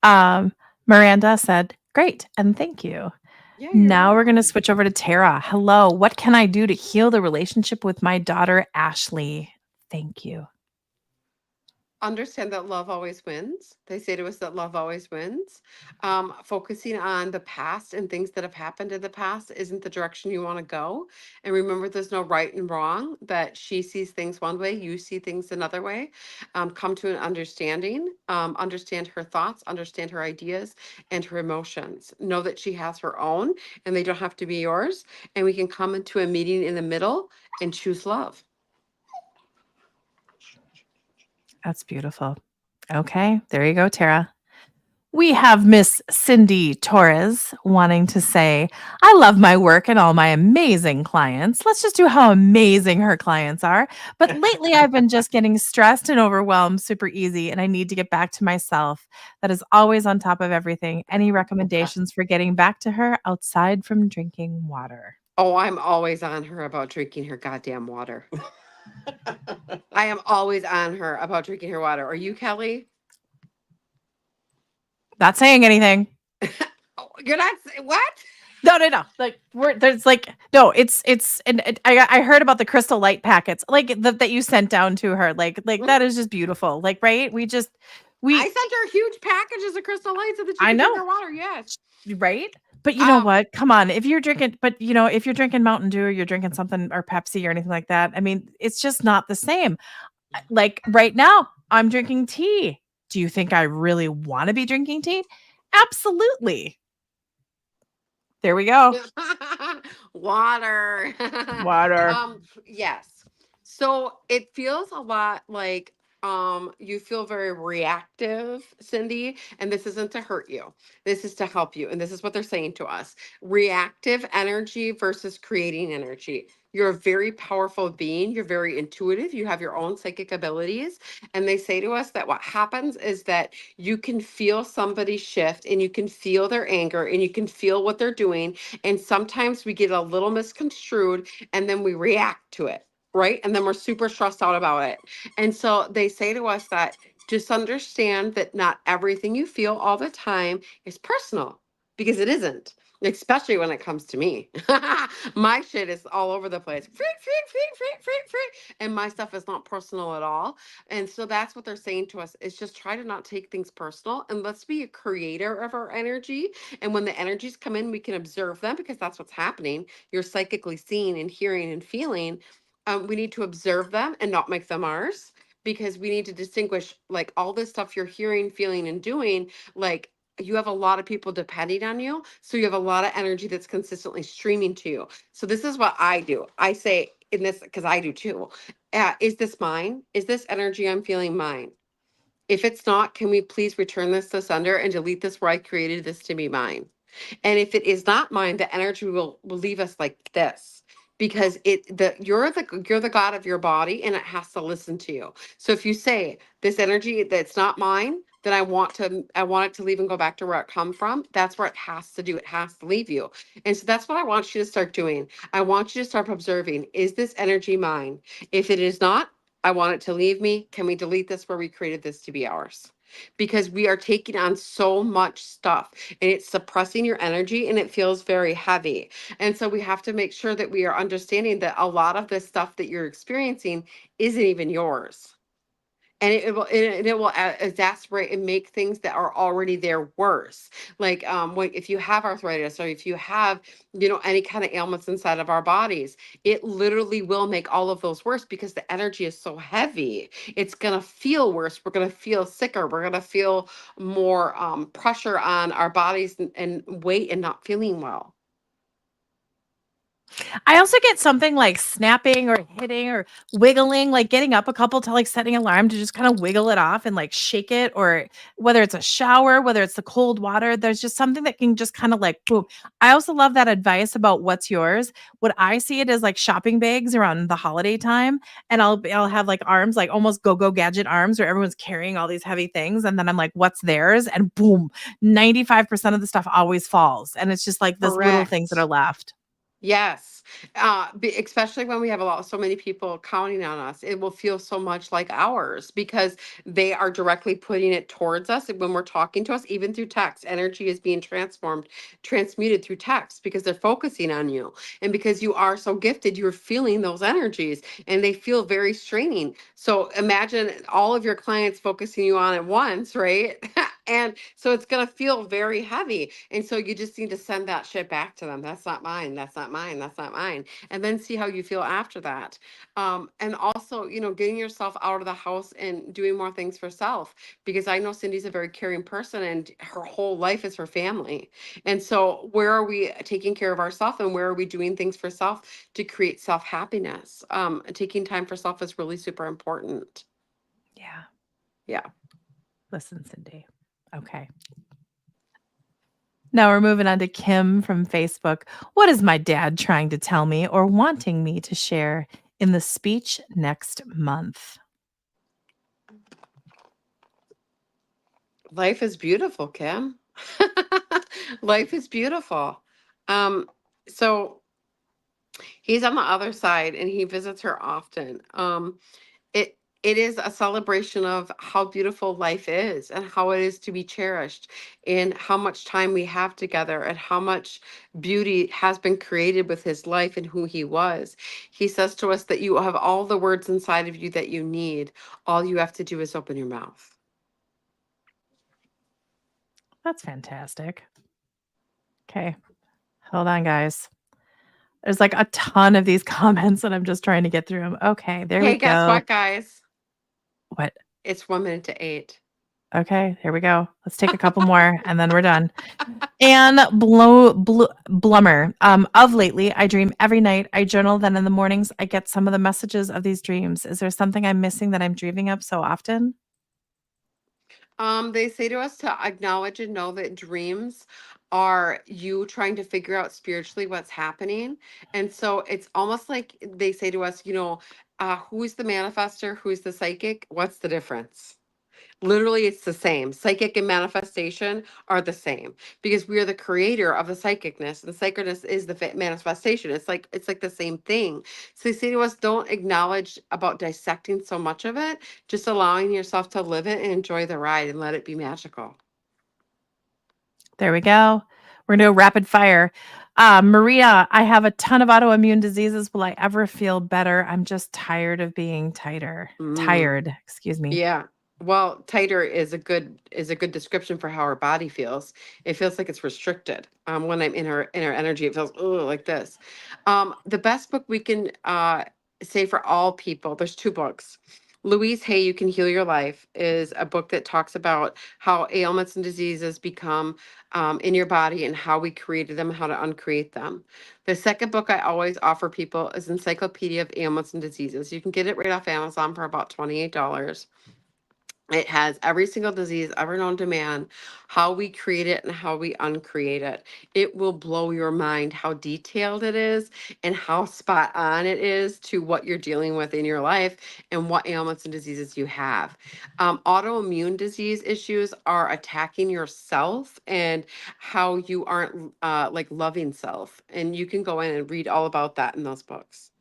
Um, Miranda said, great, and thank you. Yeah, you're Now we're going to welcome. switch over to Tara. Hello. What can I do to heal the relationship with my daughter, Ashley? Thank you. Understand that love always wins. They say to us that love always wins. Focusing on the past and things that have happened in the past isn't the direction you want to go. And remember, there's no right and wrong, that she sees things one way, you see things another way. Come to an understanding, understand her thoughts, understand her ideas and her emotions. Know that she has her own and they don't have to be yours. And we can come into a meeting in the middle and choose love. That's beautiful. Okay, there you go, Tara. We have Miss Cindy Torres wanting to say, I love my work and all my amazing clients. Let's just do how amazing her clients are. But lately, I've been just getting stressed and overwhelmed super easy, and I need to get back to myself. That is always on top of everything. Any recommendations for getting back to her outside from drinking water? Oh, I'm always on her about drinking her goddamn water. I am always on her about drinking her water. Are you, Kelly? Not saying anything. Oh, you're not what? No. Like there's like no, it's and I heard about the crystal light packets like that you sent down to her. Like Mhm. that is just beautiful. Like right, I we sent her huge packages of crystal light so that she I could drink her know, water. Yes. right? But you know Um, what? Come on, if you're drinking, but you know if you're drinking Mountain Dew or you're drinking something or Pepsi or anything like that, I mean it's just not the same. Like right now, I'm drinking tea. Do you think I really want to be drinking tea? Absolutely. There we go. water. Water. Yes. So it feels a lot like you feel very reactive, Cindy, and this isn't to hurt you. This is to help you. And this is what they're saying to us. Reactive energy versus creating energy. You're a very powerful being. You're very intuitive. You have your own psychic abilities. And they say to us that what happens is that you can feel somebody shift and you can feel their anger and you can feel what they're doing. And sometimes we get a little misconstrued and then we react to it, right? And then we're super stressed out about it. And so they say to us that just understand that not everything you feel all the time is personal because it isn't. Especially when it comes to me. My shit is all over the place. Freak. And my stuff is not personal at all. And so that's what they're saying to us is just try to not take things personal and let's be a creator of our energy. And when the energies come in, we can observe them because that's what's happening. You're psychically seeing and hearing and feeling. We need to observe them and not make them ours because we need to distinguish like all this stuff you're hearing, feeling, and doing. Like you have a lot of people depending on you. So you have a lot of energy that's consistently streaming to you. So this is what I do. I say in this, because I do too. Is this mine? Is this energy I'm feeling mine? If it's not, can we please return this to sender and delete this where I created this to be mine? And if it is not mine, the energy will leave us like this because you're the god of your body and it has to listen to you. So if you say this energy that's not mine, then I want it to leave and go back to where it come from. That's where it has to do. It has to leave you. And so that's what I want you to start doing. I want you to start observing, is this energy mine? If it is not, I want it to leave me. Can we delete this where we created this to be ours? Because we are taking on so much stuff and it's suppressing your energy and it feels very heavy. And so we have to make sure that we are understanding that a lot of this stuff that you're experiencing isn't even yours. And it will exacerbate and make things that are already there worse. Like when if you have arthritis or if you have any kind of ailments inside of our bodies, it literally will make all of those worse because the energy is so heavy. It's gonna feel worse. We're gonna feel sicker. We're gonna feel more pressure on our bodies and weight and not feeling well. I also get something like snapping or hitting or wiggling, like getting up a couple to like setting an alarm to just kind of wiggle it off and like shake it, or whether it's a shower, whether it's the cold water, there's just something that can just kind of like boom. I also love that advice about what's yours. What I see it as like shopping bags around the holiday time, and I'll have like arms, like almost go gadget arms, where everyone's carrying all these heavy things, and then I'm like, what's theirs? And boom, 95% of the stuff always falls, and it's just like this little things that are Correct. left. Yes, especially when we have so many people counting on us, it will feel so much like ours because they are directly putting it towards us. And when we're talking to us, even through text, energy is being transmuted through text because they're focusing on you. And because you are so gifted, you're feeling those energies and they feel very straining. So imagine all of your clients focusing you on at once, right? And so it's going to feel very heavy. And so you just need to send that shit back to them. That's not mine. That's not mine. That's not mine. And then see how you feel after that. And also, getting yourself out of the house and doing more things for self. Because I know Cindy's a very caring person and her whole life is her family. And so where are we taking care of ourselves and where are we doing things for self to create self happiness? Taking time for self is really super important. Yeah. Yeah. Listen, Cindy. Okay. Now we're moving on to Kim from Facebook. What is my dad trying to tell me or wanting me to share in the speech next month? Life is beautiful, Kim. Life is beautiful. Um, so he's on the other side and he visits her often. It It is a celebration of how beautiful life is and how it is to be cherished and how much time we have together and how much beauty has been created with his life and who he was. He says to us that you have all the words inside of you that you need. All you have to do is open your mouth. That's fantastic. Okay. Hold on, guys. There's like a ton of these comments and I'm just trying to get through them. Okay, there we Hey, guess go. what, guys? What? It's 1 minute to 8. Okay, here we go. Let's take a couple more and then we're done. And Blummer. Of lately, I dream every night. I journal, then in the mornings, I get some of the messages of these dreams. Is there something I'm missing that I'm dreaming of so often? They say to us to acknowledge and know that dreams are you trying to figure out spiritually what's happening. And so it's almost like they say to us, who's the manifester? Who's the psychic? What's the difference? Literally, it's the same. Psychic and manifestation are the same because we are the creator of the psychicness. The psychicness is the manifestation. It's like the same thing. So they say to us, don't acknowledge about dissecting so much of it, just allowing yourself to live it and enjoy the ride and let it be magical. There we go. We're going to go rapid fire. Maria, I have a ton of autoimmune diseases. Will I ever feel better? I'm just tired of being tighter. Mm. Tired, excuse me. Yeah. Well, tighter is a good description for how our body feels. It feels like it's restricted. When I'm in our energy, it feels like this. The best book we can say for all people. There's two books. Louise Hay, You Can Heal Your Life, is a book that talks about how ailments and diseases become in your body and how we created them, how to uncreate them. The second book I always offer people is Encyclopedia of Ailments and Diseases. You can get it right off Amazon for about $28. It has every single disease ever known to man, how we create it and how we uncreate it. It will blow your mind how detailed it is and how spot on it is to what you're dealing with in your life and what ailments and diseases you have. Autoimmune disease issues are attacking yourself and how you aren't like loving self. And you can go in and read all about that in those books.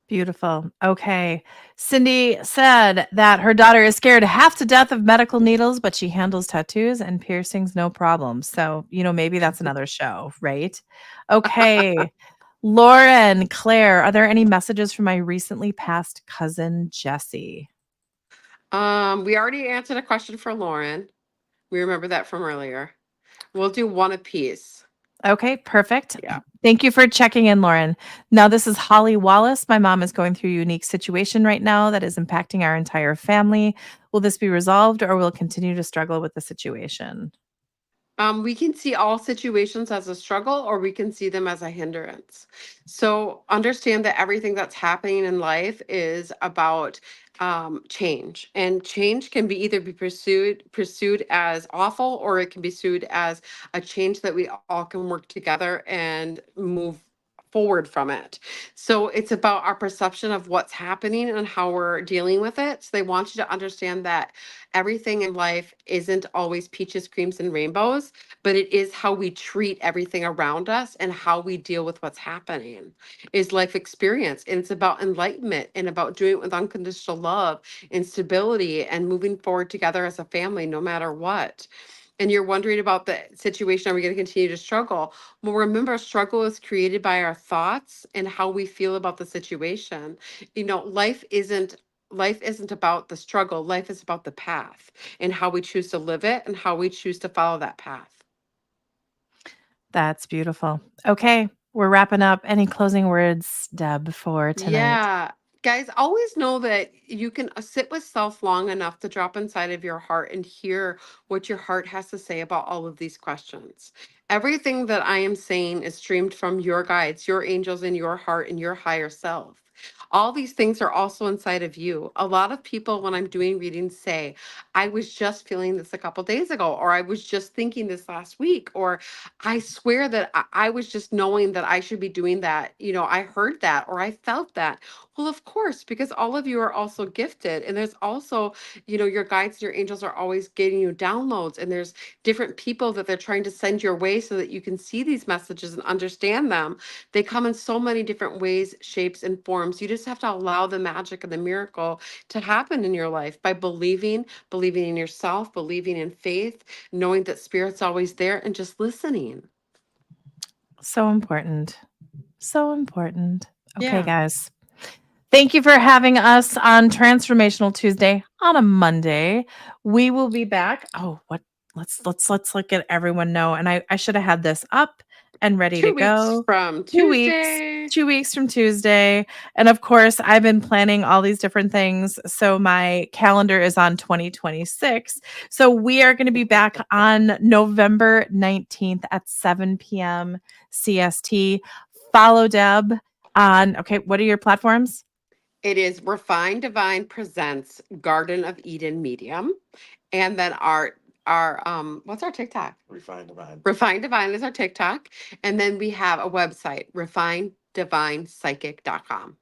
Beautiful. Okay. Cindy said that her daughter is scared half to death of medical needles, but she handles tattoos and piercings no problem. So, maybe that's another show, right? Okay. Lauren, Claire, are there any messages from my recently passed cousin, Jessie? We already answered a question for Lauren. We remember that from earlier. We'll do one apiece. Okay, perfect. Yeah. Thank you for checking in, Lauren. Now, this is Holly Wallace. My mom is going through a unique situation right now that is impacting our entire family. Will this be resolved or will it continue to struggle with the situation? We can see all situations as a struggle or we can see them as a hindrance. So understand that everything that's happening in life is about change. And change can be either be pursued as awful or it can be pursued as a change that we all can work together and move forward from it. So it's about our perception of what's happening and how we're dealing with it. So they want you to understand that everything in life isn't always peaches, creams, and rainbows, but it is how we treat everything around us and how we deal with what's happening is life experience. And it's about enlightenment and about doing it with unconditional love and stability and moving forward together as a family, no matter what. And you're wondering about the situation, are we going to continue to struggle? Well, remember, struggle is created by our thoughts and how we feel about the situation. Life isn't about the struggle. Life is about the path and how we choose to live it and how we choose to follow that path. That's beautiful. Okay, we're wrapping up. Any closing words, Deb, for tonight? Yeah. Guys, always know that you can sit with self long enough to drop inside of your heart and hear what your heart has to say about all of these questions. Everything that I am saying is streamed from your guides, your angels in your heart and your higher self. All these things are also inside of you. A lot of people, when I'm doing readings, say, I was just feeling this a couple days ago, or I was just thinking this last week, or I swear that I was just knowing that I should be doing that. I heard that or I felt that. Well, of course, because all of you are also gifted. And there's also, your guides and your angels are always getting you downloads. And there's different people that they're trying to send your way so that you can see these messages and understand them. They come in so many different ways, shapes, and forms. You just have to allow the magic and the miracle to happen in your life by believing in yourself, believing in faith, knowing that spirit's always there, and just listening. So important. So important. Okay, Yeah. guys. Thank you for having us on Transformational Tuesday on a Monday. We will be back. Oh, what? Let's let everyone know. And I should have had this up and ready to 2 weeks go. from 2 weeks. Tuesday. 2 weeks from Tuesday. And of course, I've been planning all these different things. So my calendar is on 2026. So we are going to be back on November 19th at 7 p.m. CST. Follow Deb on, okay, what are your platforms? It is Refined Divine presents Garden of Eden Medium. And then our what's our TikTok? Refined Divine. Refined Divine is our TikTok. And then we have a website, refineddivinepsychic.com.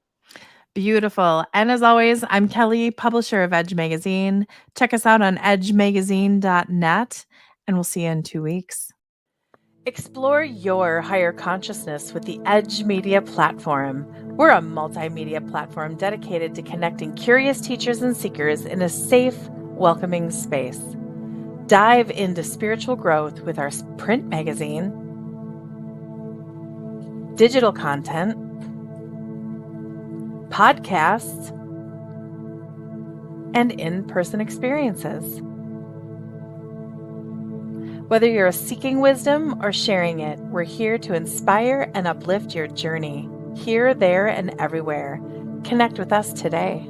Beautiful. And as always, I'm Kelly, publisher of Edge Magazine. Check us out on edgemagazine.net, and we'll see you in 2 weeks. Explore your higher consciousness with the Edge Media Platform. We're a multimedia platform dedicated to connecting curious teachers and seekers in a safe, welcoming space. Dive into spiritual growth with our print magazine, digital content, podcasts, and in-person experiences. Whether you're seeking wisdom or sharing it, we're here to inspire and uplift your journey, here, there, and everywhere. Connect with us today.